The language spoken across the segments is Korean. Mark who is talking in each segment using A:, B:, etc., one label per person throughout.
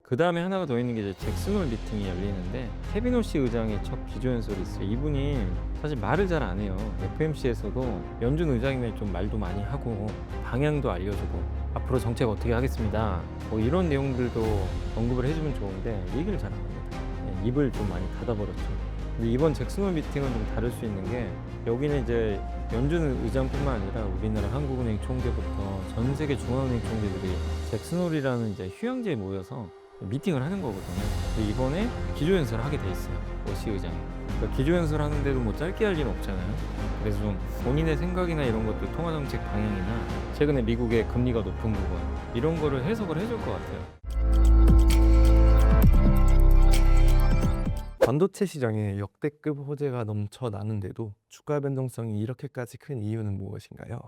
A: 그다음에 하나가 더 있는 게 이제 잭슨 홀 미팅이 열리는데 케빈 오씨 의장의 첫 기조연설이 있어요. 이분이 사실 말을 잘 안 해요. FMC에서도 연준 의장이면 좀 말도 많이 하고 방향도 알려주고 앞으로 정책 어떻게 하겠습니다. 뭐 이런 내용들도 언급을 해주면 좋은데 얘기를 잘 안 합니다. 입을 좀 많이 닫아버렸죠. 근데 이번 잭슨 홀 미팅은 좀 다를 수 있는 게 여기는 이제 연준 의장뿐만 아니라 우리나라 한국은행 총재부터 전 세계 중앙은행 총재들이 잭슨홀이라는 이제 휴양지에 모여서 미팅을 하는 거거든요. 근데 이번에 기조연설을 하게 돼 있어요. 오시 의장이. 그러니까 기조연설 하는데도 뭐 짧게 할 리는 없잖아요. 그래서 좀 본인의 생각이나 이런 것들 통화정책 방향이나 최근에 미국의 금리가 높은 부분 이런 거를 해석을 해줄 것 같아요.
B: 반도체 시장에 역대급 호재가 넘쳐나는데도 주가 변동성이 이렇게까지 큰 이유는 무엇인가요?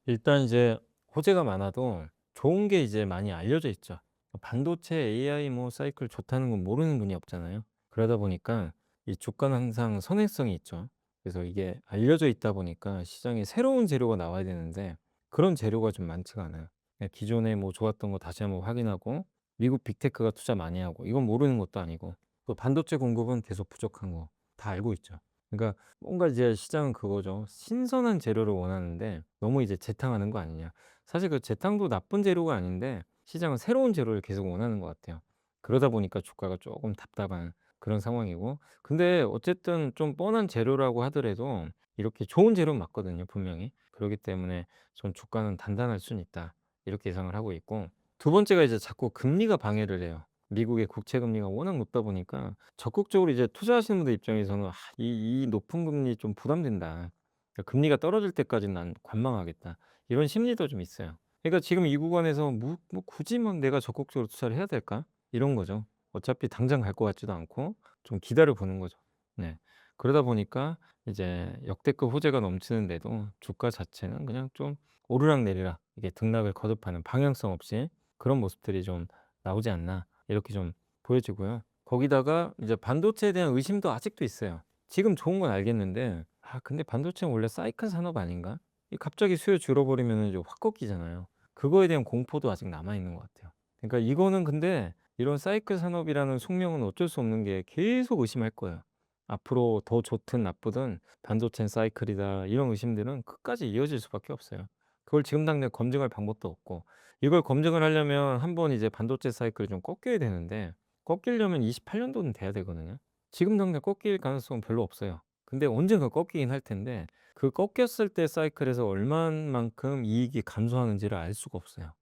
A: 일단 이제 호재가 많아도 좋은 게 이제 많이 알려져 있죠. 반도체 AI 뭐 사이클 좋다는 건 모르는 분이 없잖아요. 그러다 보니까 이 주가는 항상 선행성이 있죠. 그래서 이게 알려져 있다 보니까 시장에 새로운 재료가 나와야 되는데 그런 재료가 좀 많지가 않아요. 그냥 기존에 뭐 좋았던 거 다시 한번 확인하고 미국 빅테크가 투자 많이 하고 이건 모르는 것도 아니고 또 반도체 공급은 계속 부족한 거 다 알고 있죠. 그러니까 뭔가 이제 시장은 그거죠. 신선한 재료를 원하는데 너무 이제 재탕하는 거 아니냐. 사실 그 재탕도 나쁜 재료가 아닌데 시장은 새로운 재료를 계속 원하는 것 같아요. 그러다 보니까 주가가 조금 답답한 그런 상황이고. 근데 어쨌든 좀 뻔한 재료라고 하더라도 이렇게 좋은 재료는 맞거든요, 분명히. 그렇기 때문에 전 주가는 단단할 수는 있다. 이렇게 예상을 하고 있고. 두 번째가 이제 자꾸 금리가 방해를 해요. 미국의 국채 금리가 워낙 높다 보니까 적극적으로 이제 투자하시는 분들 입장에서는 '아 이 높은 금리 좀 부담된다. 그러니까 금리가 떨어질 때까지는 난 관망하겠다.' 이런 심리도 좀 있어요. 그러니까 지금 이 구간에서 뭐 '굳이 막 내가 적극적으로 투자를 해야 될까?' 이런 거죠. 어차피 당장 갈 것 같지도 않고 좀 기다려 보는 거죠. 네. 그러다 보니까 이제 역대급 호재가 넘치는데도 주가 자체는 그냥 좀 오르락내리락 이게 등락을 거듭하는 방향성 없이 그런 모습들이 좀 나오지 않나 이렇게 좀 보여지고요. 거기다가 이제 반도체에 대한 의심도 아직도 있어요. 지금 좋은 건 알겠는데 근데 반도체는 원래 사이클 산업 아닌가? 이 갑자기 수요 줄어버리면은 이제 확 꺾이잖아요. 그거에 대한 공포도 아직 남아 있는 것 같아요. 그러니까 이거는 근데 이런 사이클 산업이라는 숙명은 어쩔 수 없는 게 계속 의심할 거예요. 앞으로 더 좋든 나쁘든 '반도체는 사이클이다.' 이런 의심들은 끝까지 이어질 수밖에 없어요. 그걸 지금 당장 검증할 방법도 없고 이걸 검증을 하려면 한번 이제 반도체 사이클이 좀 꺾여야 되는데 꺾이려면 28 년도는 돼야 되거든요. 지금 당장 꺾일 가능성은 별로 없어요. 근데 언젠가 꺾이긴 할 텐데 그 꺾였을 때 사이클에서 얼마만큼 이익이 감소하는지를 알 수가 없어요.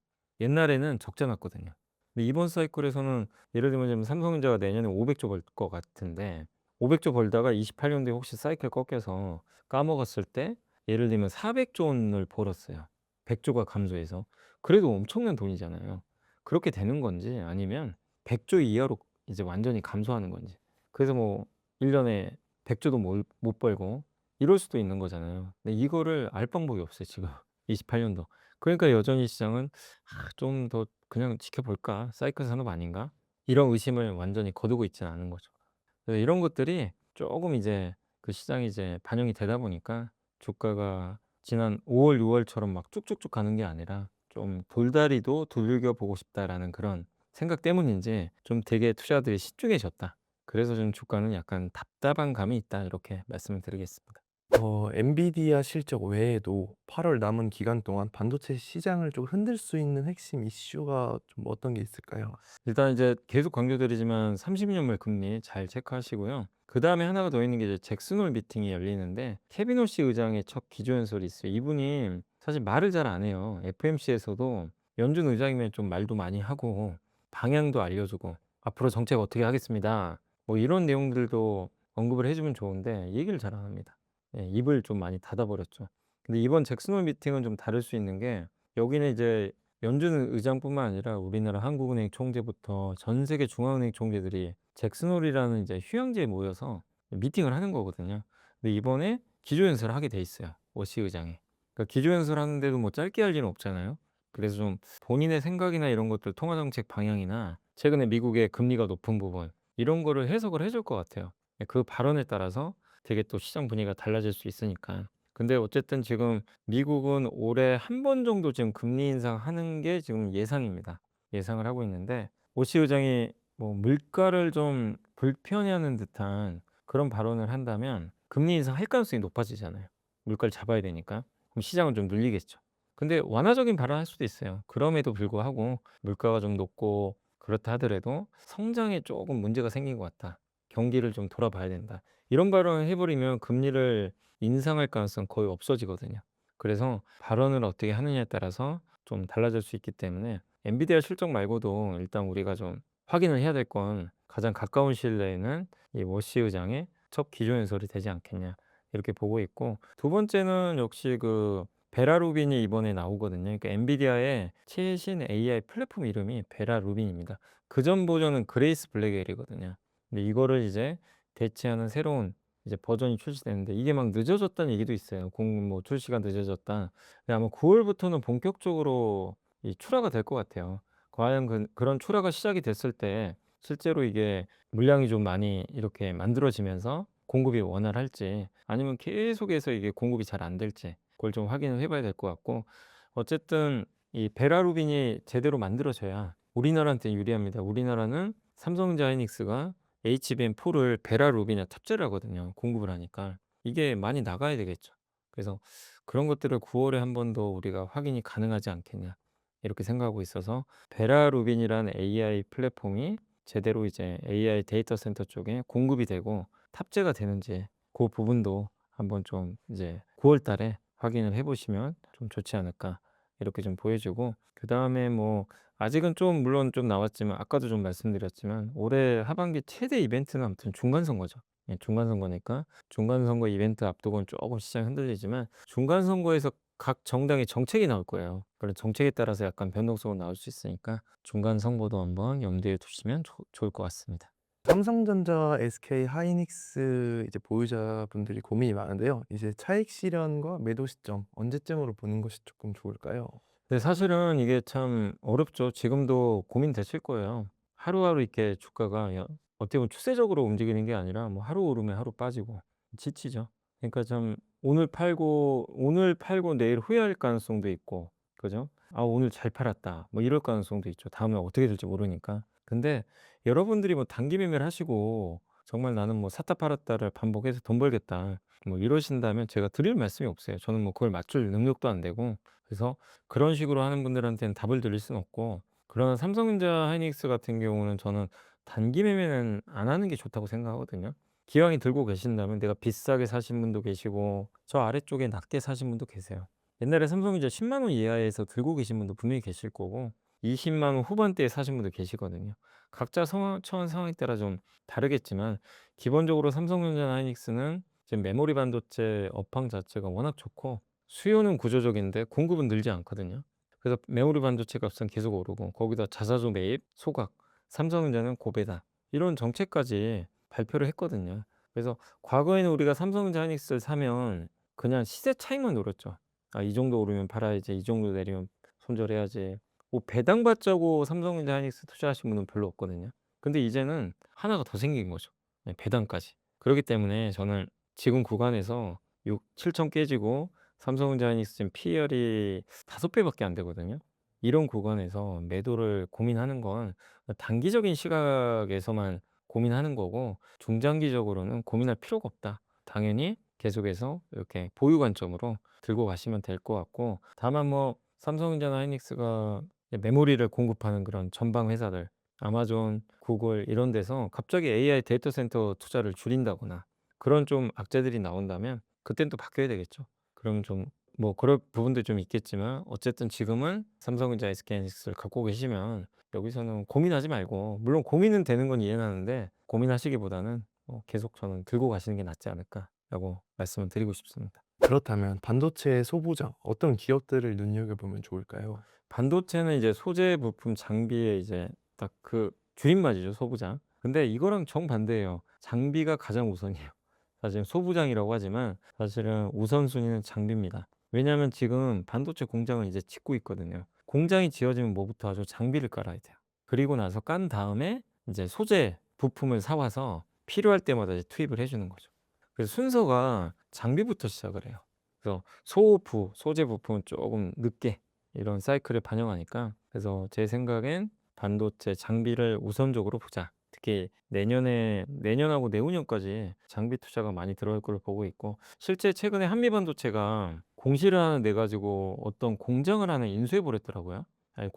A: 옛날에는 적자 났거든요. 근데 이번 사이클에서는 예를 들면 지금 삼성전자가 내년에 500조 벌 것 같은데 500조 벌다가 28 년도에 혹시 사이클 꺾여서 까먹었을 때 예를 들면 400조 원을 벌었어요. 100조가 감소해서. 그래도 엄청난 돈이잖아요. 그렇게 되는 건지 아니면 100조 이하로 이제 완전히 감소하는 건지. 그래서 뭐 1 년에 100조도 못 벌고 이럴 수도 있는 거잖아요. 근데 이거를 알 방법이 없어요 지금 28 년도. 그러니까 여전히 시장은 '좀 더 그냥 지켜볼까? 사이클 산업 아닌가?' 이런 의심을 완전히 거두고 있지는 않은 거죠. 그래서 이런 것들이 쪼금 이제 그 시장에 이제 반영이 되다 보니까 주가가 지난 5 월, 6 월처럼 막 쭉쭉쭉 가는 게 아니라 좀 '돌다리도 두들겨 보고 싶다.'라는 그런 생각 때문인지 좀 되게 투자들이 신중해졌다. 그래서 좀 주가는 약간 답답한 감이 있다. 이렇게 말씀을 드리겠습니다.
B: 엔비디아 실적 외에도 8월 남은 기간 동안 반도체 시장을 좀 흔들 수 있는 핵심 이슈가 좀 어떤 게 있을까요?
A: 일단 이제 계속 강조드리지만 30 년물 금리 잘 체크하시고요. 그다음에 하나가 더 있는 게 이제 잭슨 홀 미팅이 열리는데 케빈 오씨 의장의 첫 기조연설이 있어요. 이분이 사실 말을 잘 안 해요. FMC에서도 연준 의장이면 좀 말도 많이 하고 방향도 알려주고 앞으로 정책 어떻게 하겠습니다. 뭐 이런 내용들도 언급을 해주면 좋은데 얘기를 잘 안 합니다. 입을 좀 많이 닫아버렸죠. 근데 이번 잭슨 홀 미팅은 좀 다를 수 있는 게 여기는 이제 연준 의장뿐만 아니라 우리나라 한국은행 총재부터 전 세계 중앙은행 총재들이 잭슨홀이라는 이제 휴양지에 모여서 미팅을 하는 거거든요. 근데 이번에 기조연설을 하게 돼 있어요, 오시 의장이. 그러니까 기조연설 하는데도 뭐 짧게 할 리는 없잖아요. 그래서 좀 본인의 생각이나 이런 것들 통화정책 방향이나 최근에 미국의 금리가 높은 부분 이런 거를 해석을 해줄 것 같아요. 그 발언에 따라서 되게 또 시장 분위기가 달라질 수 있으니까. 근데 어쨌든 지금 미국은 올해 한 번 정도 지금 금리 인상하는 게 지금 예상입니다. 예상을 하고 있는데 오시 의장이 뭐 물가를 좀 불편해하는 듯한 그런 발언을 한다면 금리 인상할 가능성이 높아지잖아요. 물가를 잡아야 되니까. 그럼 시장은 좀 눌리겠죠. 근데 완화적인 발언할 수도 있어요. 그럼에도 불구하고 물가가 좀 높고 그렇다 하더라도 "성장에 쪼금 문제가 생긴 것 같다. 경기를 좀 돌아봐야 된다." 이런 발언을 해 버리면 금리를 인상할 가능성은 거의 없어지거든요. 그래서 발언을 어떻게 하느냐에 따라서 좀 달라질 수 있기 때문에 엔비디아 실적 말고도 일단 우리가 좀 확인을 해야 될 건 가장 가까운 시일 내에는 이 워시 의장의 첫 기조 연설이 되지 않겠냐 이렇게 보고 있고, 두 번째는 역시 그 베라 루빈이 이번에 나오거든요. 그러니까 엔비디아의 최신 AI 플랫폼 이름이 베라 루빈입니다. 그전 버전은 그레이스 블랙웰이거든요. 근데 이거를 이제 대체하는 새로운 이제 버전이 출시되는데 이게 막 늦어졌다는 얘기도 있어요. 공 뭐 출시가 늦어졌다. 근데 아마 9 월부터는 본격적으로 이 출하가 될 것 같아요. 과연 그런 출하가 시작이 됐을 때 실제로 이게 물량이 좀 많이 이렇게 만들어지면서 공급이 원활할지 아니면 계속해서 이게 공급이 잘 안 될지 그걸 좀 확인을 해 봐야 될 것 같고, 어쨌든 이 베라루빈이 제대로 만들어져야 우리나라한테 유리합니다. 우리나라는 삼성전자 하이닉스가 HBM4를 베라루빈에 탑재를 하거든요, 공급을 하니까. 이게 많이 나가야 되겠죠. 그래서 그런 것들을 9 월에 한 번 더 우리가 확인이 가능하지 않겠냐 이렇게 생각하고 있어서, 베라루빈이라는 AI 플랫폼이 제대로 이제 AI 데이터 센터 쪽에 공급이 되고 탑재가 되는지 그 부분도 한번 좀 이제 9월 달에 확인을 해 보시면 좀 좋지 않을까 이렇게 좀 보여지고, 그다음에 뭐 아직은 좀 물론 좀 나왔지만 아까도 좀 말씀드렸지만 올해 하반기 최대 이벤트는 아무튼 중간 선거죠. 예, 중간 선거니까 중간 선거 이벤트 앞두고는 쪼금 시장이 흔들리지만 중간 선거에서 각 정당의 정책이 나올 거예요. 그런 정책에 따라서 약간 변동성은 나올 수 있으니까 중간 선거도 한번 염두에 두시면 좋을 것 같습니다.
B: 삼성전자, SK 하이닉스 이제 보유자분들이 고민이 많은데요. 이제 차익 실현과 매도 시점 언제쯤으로 보는 것이 조금 좋을까요?
A: 근데 사실은 이게 참 어렵죠. 지금도 고민되실 거예요. 하루하루 이렇게 주가가 어떻게 보면 추세적으로 움직이는 게 아니라 뭐 하루 오르면 하루 빠지고 지치죠. 그러니까 참 오늘 팔고 내일 후회할 가능성도 있고, 그죠? '아 오늘 잘 팔았다.' 뭐 이럴 가능성도 있죠. 다음에 어떻게 될지 모르니까. 근데 여러분들이 뭐 단기 매매를 하시고 정말 '나는 뭐 샀다 팔았다를 반복해서 돈 벌겠다.' 뭐 이러신다면 제가 드릴 말씀이 없어요. 저는 뭐 그걸 맞출 능력도 안 되고. 그래서 그런 식으로 하는 분들한테는 답을 드릴 수는 없고, 그러나 삼성전자 하이닉스 같은 경우는 저는 단기 매매는 안 하는 게 좋다고 생각하거든요. 기왕에 들고 계신다면, 내가 비싸게 사신 분도 계시고 저 아래쪽에 낮게 사신 분도 계세요. 옛날에 삼성전자 1 0원 이하에서 들고 계신 분도 분명히 계실 거고 20만 원 후반대에 사신 분도 계시거든요. 각자 처한 상황에 따라 좀 다르겠지만 기본적으로 삼성전자 하이닉스는 지금 메모리 반도체 업황 자체가 워낙 좋고 수요는 구조적인데 공급은 늘지 않거든요. 그래서 메모리 반도체 값은 계속 오르고 거기다 자사주 매입, 소각, 삼성전자는 고배당 이런 정책까지 발표를 했거든요. 그래서 과거에는 우리가 삼성전자 하이닉스를 사면 그냥 시세 차익만 노렸죠. '아 이 정도 오르면 팔아야지. 이 정도 내리면 손절해야지.' 뭐 배당 받자고 삼성전자 하이닉스 투자하신 분은 별로 없거든요. 근데 이제는 하나가 더 생긴 거죠. 네, 배당까지. 그렇기 때문에 저는 지금 구간에서 6-7천 깨지고 삼성전자 하이닉스 지금 PER이 5 배밖에 안 되거든요. 이런 구간에서 매도를 고민하는 건 단기적인 시각에서만 고민하는 거고 중장기적으로는 고민할 필요가 없다. 당연히 계속해서 이렇게 보유 관점으로 들고 가시면 될 것 같고, 다만 뭐 삼성전자나 하이닉스가 메모리를 공급하는 그런 전방 회사들 아마존, 구글 이런 데서 갑자기 AI 데이터 센터 투자를 줄인다거나 그런 좀 악재들이 나온다면 그땐 또 바뀌어야 되겠죠. 그럼 좀 뭐 그럴 부분도 좀 있겠지만 어쨌든 지금은 삼성전자, SK하이닉스를 갖고 계시면 여기서는 고민하지 말고, 물론 고민은 되는 건 이해는 하는데 고민하시기보다는 계속 저는 들고 가시는 게 낫지 않을까라고 말씀을 드리고 싶습니다.
B: 그렇다면 반도체 소부장 어떤 기업들을 눈여겨보면 좋을까요?
A: 반도체는 이제 소재 부품 장비에 이제 딱 그 줄임말이죠, 소부장. 근데 이거랑 정반대예요. 장비가 가장 우선이에요. 사실 소부장이라고 하지만 사실은 우선순위는 장비입니다. 왜냐하면 지금 반도체 공장을 이제 짓고 있거든요. 공장이 지어지면 뭐부터 하죠? 장비를 깔아야 돼요. 그리고 나서 깐 다음에 이제 소재 부품을 사 와서 필요할 때마다 이제 투입을 해 주는 거죠. 그래서 순서가 장비부터 시작을 해요. 그래서 소재 부품은 쪼금 늦게 이런 사이클을 반영하니까, 그래서 제 생각엔 반도체 장비를 우선적으로 보자. 특히 내년하고 내후년까지 장비 투자가 많이 들어갈 걸로 보고 있고, 실제 최근에 한미반도체가 공시를 하나 내 가지고 어떤 공장을 하나 인수해 버렸더라고요. 아니,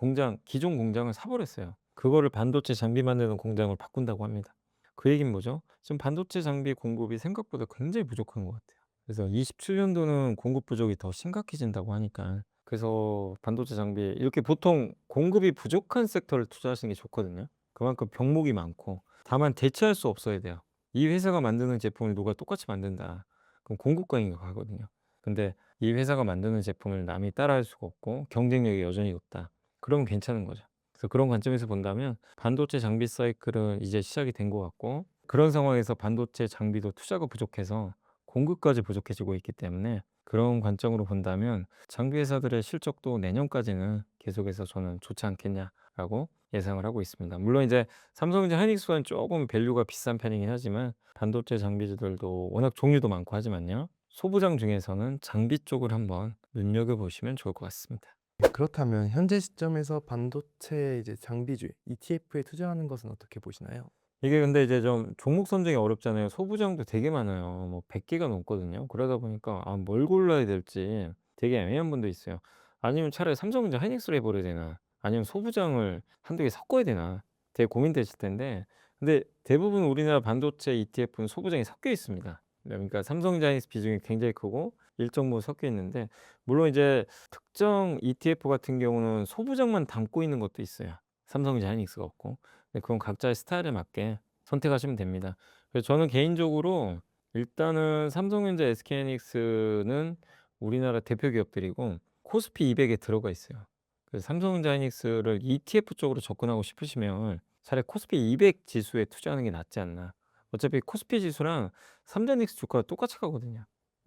A: 기존 공장을 사 버렸어요. 그거를 반도체 장비 만드는 공장으로 바꾼다고 합니다. 그 얘기는 뭐죠? 지금 반도체 장비 공급이 생각보다 굉장히 부족한 것 같아요. 그래서 27년도는 공급 부족이 더 심각해진다고 하니까, 그래서 반도체 장비 이렇게 보통 공급이 부족한 섹터를 투자하시는 게 좋거든요. 그만큼 병목이 많고, 다만 대체할 수 없어야 돼요. 이 회사가 만드는 제품을 누가 똑같이 만든다, 그럼 공급과잉이 가거든요. 근데 이 회사가 만드는 제품을 남이 따라할 수가 없고 경쟁력이 여전히 높다, 그러면 괜찮은 거죠. 그래서 그런 관점에서 본다면 반도체 장비 사이클은 이제 시작이 된 것 같고, 그런 상황에서 반도체 장비도 투자가 부족해서 공급까지 부족해지고 있기 때문에, 그런 관점으로 본다면 장비 회사들의 실적도 내년까지는 계속해서 저는 좋지 않겠냐라고 예상을 하고 있습니다. 물론 이제 삼성전자, 하이닉스는 조금 밸류가 비싼 편이긴 하지만, 반도체 장비주들도 워낙 종류도 많고 하지만요, 소부장 중에서는 장비 쪽을 한번 눈여겨보시면 좋을 것 같습니다.
B: 그렇다면 현재 시점에서 반도체 이제 장비주 ETF에 투자하는 것은 어떻게 보시나요?
A: 이게 근데 이제 좀 종목 선정이 어렵잖아요. 소부장도 되게 많아요. 뭐 100 개가 넘거든요. 그러다 보니까 뭘 골라야 될지 되게 애매한 분도 있어요. 아니면 차라리 삼성전자, 하이닉스를 해 버려야 되나, 아니면 소부장을 한두 개 섞어야 되나, 되게 고민되실 텐데, 근데 대부분 우리나라 반도체 ETF는 소부장이 섞여 있습니다. 그러니까 삼성전자, 하이닉스 비중이 굉장히 크고 일정 부분 섞여 있는데, 물론 이제 특정 ETF 같은 경우는 소부장만 담고 있는 것도 있어요. 삼성전자, 하이닉스가 없고. 네, 그건 각자의 스타일에 맞게 선택하시면 됩니다. 그래서 저는 개인적으로 일단은 삼성전자, SK하이닉스는 우리나라 대표 기업들이고 코스피 200에 들어가 있어요. 그래서 삼성전자, 하이닉스를 ETF 쪽으로 접근하고 싶으시면 차라리 코스피 200 지수에 투자하는 게 낫지 않나. 어차피 코스피 지수랑 삼성전자닉스 주가가 똑같이 가거든요.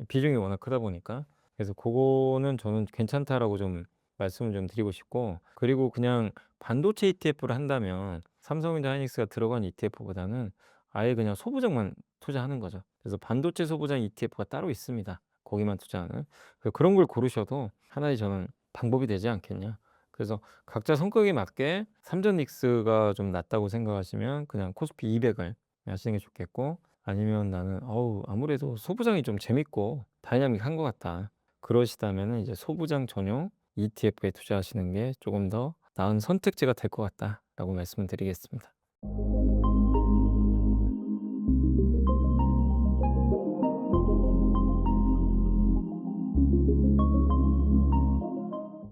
A: 비중이 워낙 크다 보니까. 그래서 그거는 저는 괜찮다라고 좀 말씀을 좀 드리고 싶고, 그리고 그냥 반도체 ETF를 한다면 삼성전자, 하이닉스가 들어간 ETF보다는 아예 그냥 소부장만 투자하는 거죠. 그래서 반도체 소부장 ETF가 따로 있습니다, 거기만 투자하는. 그래서 그런 걸 고르셔도 하나의 저는 방법이 되지 않겠냐. 그래서 각자 성격에 맞게 삼전닉스가 좀 낫다고 생각하시면 그냥 코스피 200을 하시는 게 좋겠고, 아니면 나는 아무래도 소부장이 좀 재밌고 다이나믹한 것 같다, 그러시다면은 이제 소부장 전용 ETF에 투자하시는 게 조금 더 나은 선택지가 될 것 같다라고 말씀을 드리겠습니다.